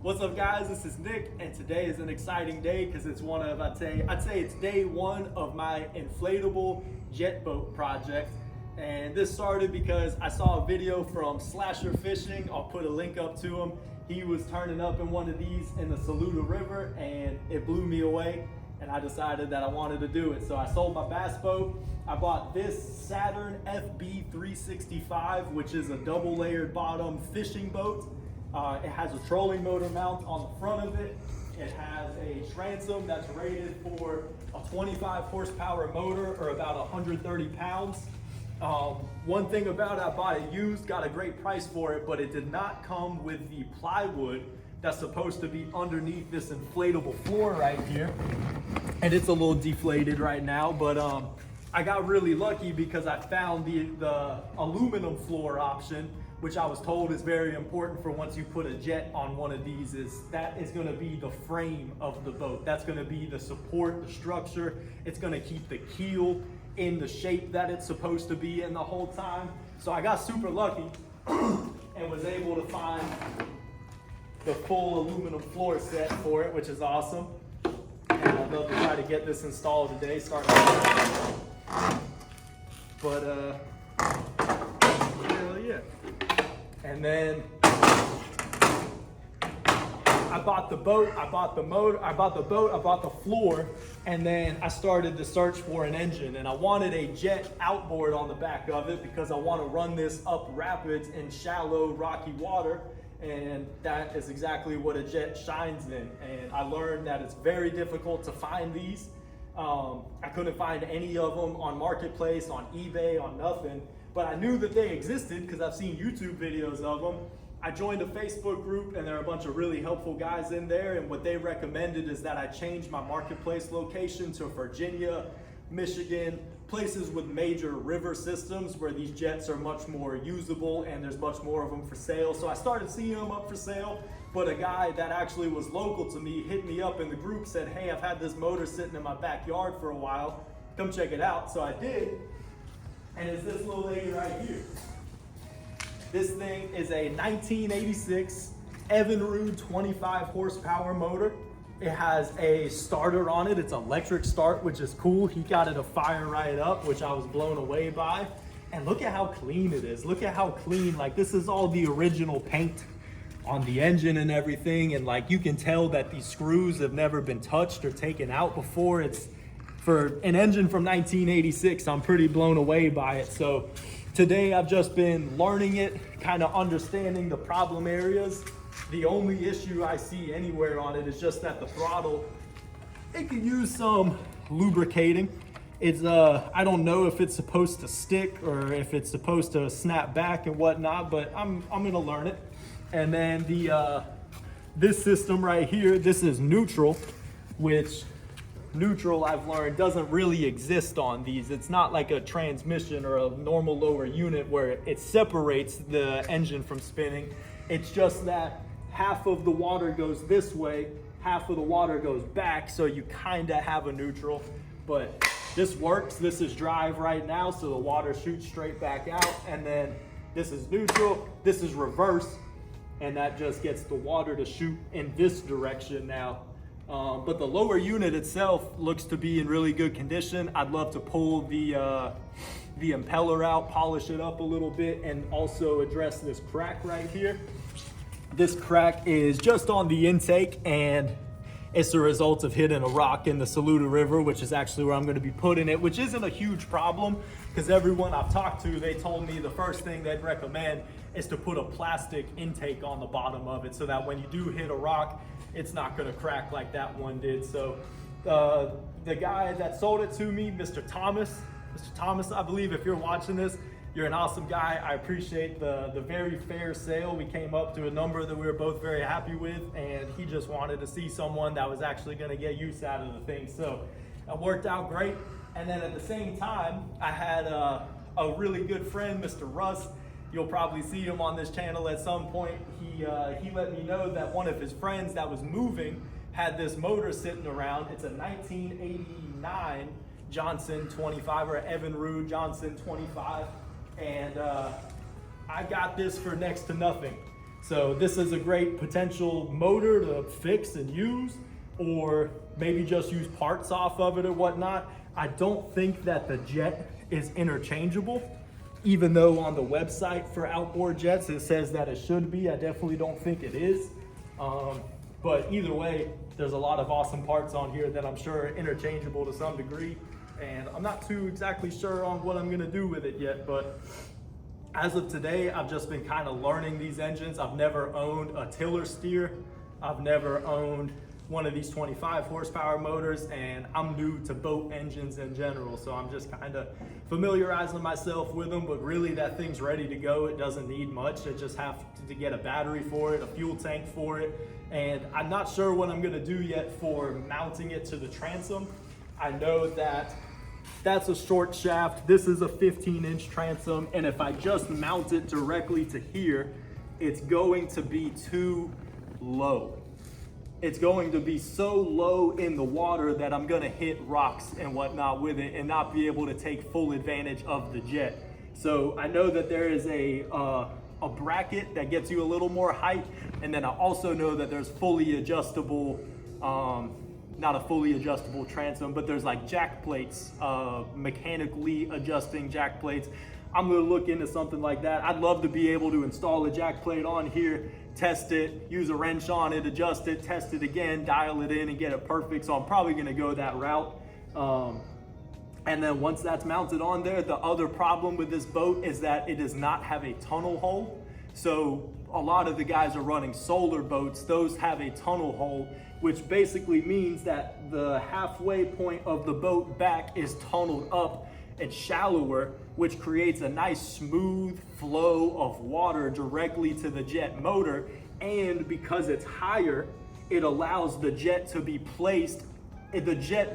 What's up, guys? This is Nick, and today is an exciting day because it's one of, I'd say it's day one of my inflatable jet boat project. And this started because I saw a video from Slasher Fishing. I'll put a link up to him. He was turning up in one of these in the Saluda River, and it blew me away. And I decided that I wanted to do it. So I sold my bass boat. I bought this Saturn FB 365, which is a double layered bottom fishing boat. It has a trolling motor mount on the front of it. It has a transom that's rated for a 25 horsepower motor, or about 130 pounds. One thing about it, I bought it used, got a great price for it, but it did not come with the plywood that's supposed to be underneath this inflatable floor right here. And it's a little deflated right now, but I got really lucky because I found the aluminum floor option, which I was told is very important for once you put a jet on one of these. That is gonna be the frame of the boat. That's gonna be the support, the structure. It's gonna keep the keel in the shape that it's supposed to be in the whole time. So I got super lucky and was able to find the full aluminum floor set for it, which is awesome. And I'd love to try to get this installed today, but hell yeah. And then I bought the boat, I bought the motor, I bought the boat, I bought the floor, and then I started to search for an engine. And I wanted a jet outboard on the back of it because I want to run this up rapids in shallow, rocky water. And that is exactly what a jet shines in. And I learned that it's very difficult to find these. I couldn't find any of them on Marketplace, on eBay, on nothing. But I knew that they existed because I've seen YouTube videos of them. I joined a Facebook group, and there are a bunch of really helpful guys in there. And what they recommended is that I change my Marketplace location to Virginia, Michigan, places with major river systems where these jets are much more usable and there's much more of them for sale. So I started seeing them up for sale, but a guy that actually was local to me hit me up in the group, said, hey, I've had this motor sitting in my backyard for a while. Come check it out. So I did, and it's this little lady right here. This thing is a 1986 Evinrude 25 horsepower motor. It has a starter on it. It's electric start, which is cool. He got it to fire right up, which I was blown away by. And look at how clean it is. Look at how clean, like this is all the original paint on the engine and everything. And like you can tell that these screws have never been touched or taken out before. It's for an engine from 1986, I'm pretty blown away by it. So today I've just been learning it, kind of understanding the problem areas. The only issue I see anywhere on it is just that the throttle, it could use some lubricating. It's I don't know if it's supposed to stick or if it's supposed to snap back and whatnot, but I'm gonna learn it. And then this system right here, this is neutral, which neutral I've learned doesn't really exist on these. It's not like a transmission or a normal lower unit where it separates the engine from spinning. It's just that half of the water goes this way, half of the water goes back, so you kind of have a neutral. But this works. This is drive right now, so the water shoots straight back out. And then this is neutral, this is reverse, and that just gets the water to shoot in this direction now. But the lower unit itself looks to be in really good condition. I'd love to pull the impeller out, polish it up a little bit, and also address this crack right here. This crack is just on the intake, and it's the result of hitting a rock in the Saluda River, which is actually where I'm going to be putting it, which isn't a huge problem because everyone I've talked to, they told me the first thing they'd recommend is to put a plastic intake on the bottom of it so that when you do hit a rock, it's not going to crack like that one did. So the guy that sold it to me, Mr. Thomas, I believe if you're watching this, you're an awesome guy. I appreciate the very fair sale. We came up to a number that we were both very happy with, and he just wanted to see someone that was actually gonna get use out of the thing. So it worked out great. And then at the same time, I had a really good friend, Mr. Russ. You'll probably see him on this channel at some point. He let me know that one of his friends that was moving had this motor sitting around. It's a 1989 Johnson 25, or Evinrude Johnson 25. And I got this for next to nothing. So this is a great potential motor to fix and use, or maybe just use parts off of it or whatnot. I don't think that the jet is interchangeable, even though on the website for outboard jets it says that it should be. I definitely don't think it is. But either way, there's a lot of awesome parts on here that I'm sure are interchangeable to some degree. And I'm not too exactly sure on what I'm gonna do with it yet, but as of today, I've just been kind of learning these engines. I've never owned a tiller steer. I've never owned one of these 25 horsepower motors, and I'm new to boat engines in general. So I'm just kind of familiarizing myself with them, but really that thing's ready to go. It doesn't need much. I just have to get a battery for it, a fuel tank for it. And I'm not sure what I'm gonna do yet for mounting it to the transom. I know that that's a short shaft. This is a 15-inch transom, and if I just mount it directly to here, it's going to be too low. It's going to be so low in the water that I'm gonna hit rocks and whatnot with it and not be able to take full advantage of the jet. So I know that there is a bracket that gets you a little more height, and then I also know that there's fully adjustable, not a fully adjustable transom, but there's like jack plates, mechanically adjusting jack plates. I'm gonna look into something like that. I'd love to be able to install a jack plate on here, test it, use a wrench on it, adjust it, test it again, dial it in and get it perfect. So I'm probably gonna go that route. And then once that's mounted on there, the other problem with this boat is that it does not have a tunnel hole. So a lot of the guys are running solar boats. Those have a tunnel hole, which basically means that the halfway point of the boat back is tunneled up and shallower, which creates a nice smooth flow of water directly to the jet motor. And because it's higher, it allows the jet to be placed. The jet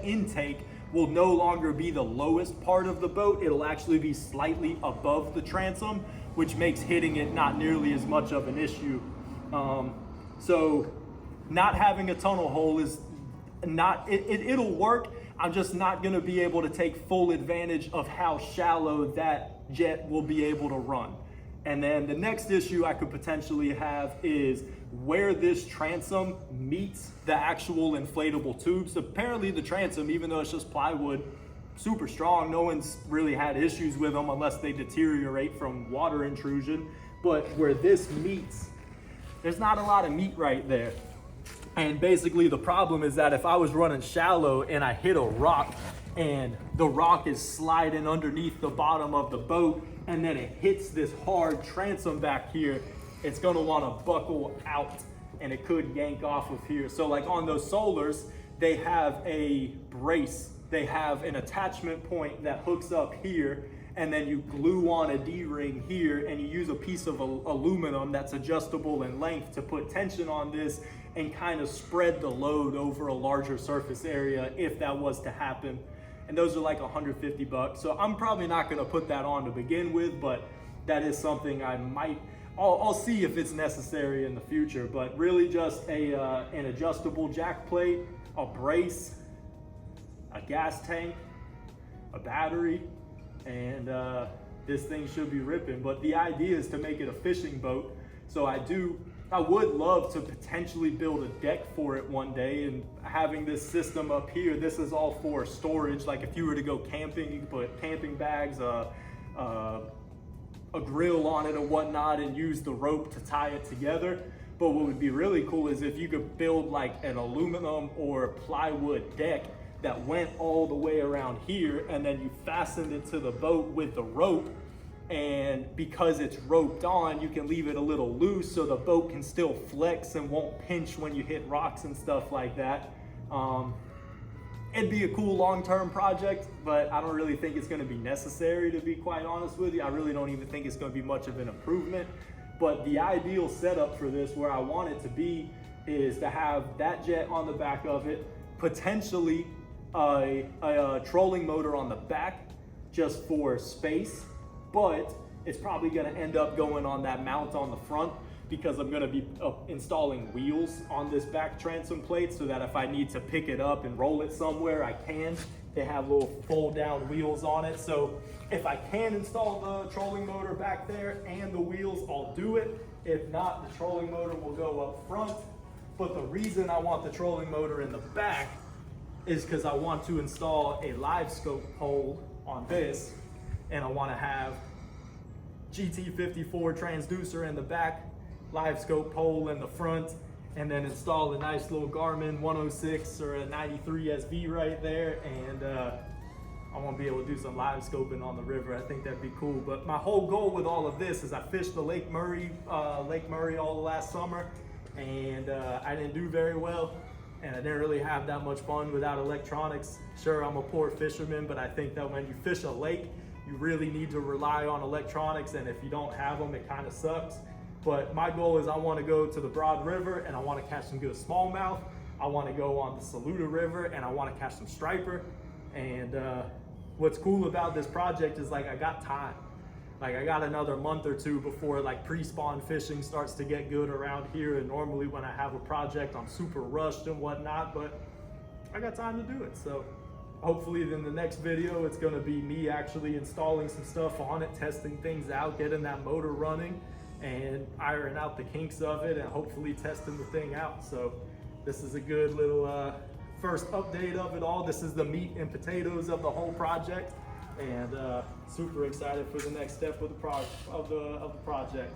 intake will no longer be the lowest part of the boat. It'll actually be slightly above the transom, which makes hitting it not nearly as much of an issue. So not having a tunnel hole is not, it'll work. I'm just not gonna be able to take full advantage of how shallow that jet will be able to run. And then the next issue I could potentially have is where this transom meets the actual inflatable tubes. Apparently the transom, even though it's just plywood, super strong. No one's really had issues with them unless they deteriorate from water intrusion. But where this meets, there's not a lot of meat right there. And basically the problem is that if I was running shallow and I hit a rock and the rock is sliding underneath the bottom of the boat and then it hits this hard transom back here, it's gonna wanna buckle out and it could yank off of here. So like on those solars, they have a brace. They have an attachment point that hooks up here, and then you glue on a D-ring here and you use a piece of aluminum that's adjustable in length to put tension on this and kind of spread the load over a larger surface area if that was to happen. And those are like 150 bucks. So I'm probably not gonna put that on to begin with, but that is something I'll see if it's necessary in the future. But really just an adjustable jack plate, a brace, a gas tank, a battery, and this thing should be ripping. But the idea is to make it a fishing boat. So I would love to potentially build a deck for it one day, and having this system up here, this is all for storage. Like if you were to go camping, you could put camping bags, a grill on it or whatnot, and use the rope to tie it together. But what would be really cool is if you could build like an aluminum or plywood deck that went all the way around here, and then you fastened it to the boat with the rope. And because it's roped on, you can leave it a little loose so the boat can still flex and won't pinch when you hit rocks and stuff like that. It'd be a cool long-term project, but I don't really think it's gonna be necessary, to be quite honest with you. I really don't even think it's gonna be much of an improvement. But the ideal setup for this, where I want it to be, is to have that jet on the back of it, potentially a trolling motor on the back just for space, but it's probably gonna end up going on that mount on the front. because I'm gonna be installing wheels on this back transom plate so that if I need to pick it up and roll it somewhere, I can. They have little fold down wheels on it. So if I can install the trolling motor back there and the wheels, I'll do it. If not, the trolling motor will go up front. But the reason I want the trolling motor in the back is because I want to install a live scope pole on this, and I want to have GT54 transducer in the back, live scope pole in the front, and then install a nice little Garmin 106 or a 93 SV right there, and I want to be able to do some live scoping on the river. I think that'd be cool. But my whole goal with all of this is I fished the Lake Murray all the last summer, and I didn't do very well, and I didn't really have that much fun without electronics. Sure, I'm a poor fisherman, but I think that when you fish a lake, you really need to rely on electronics, and if you don't have them, it kind of sucks. But my goal is I want to go to the Broad River and I want to catch some good smallmouth. I want to go on the Saluda River and I want to catch some striper. And what's cool about this project is like I got time. Like I got another month or two before like pre-spawn fishing starts to get good around here. And normally when I have a project, I'm super rushed and whatnot, but I got time to do it. So hopefully in the next video, it's going to be me actually installing some stuff on it, testing things out, getting that motor running, and iron out the kinks of it, and hopefully testing the thing out. So this is a good little first update of it all. This is the meat and potatoes of the whole project, and super excited for the next step of the project.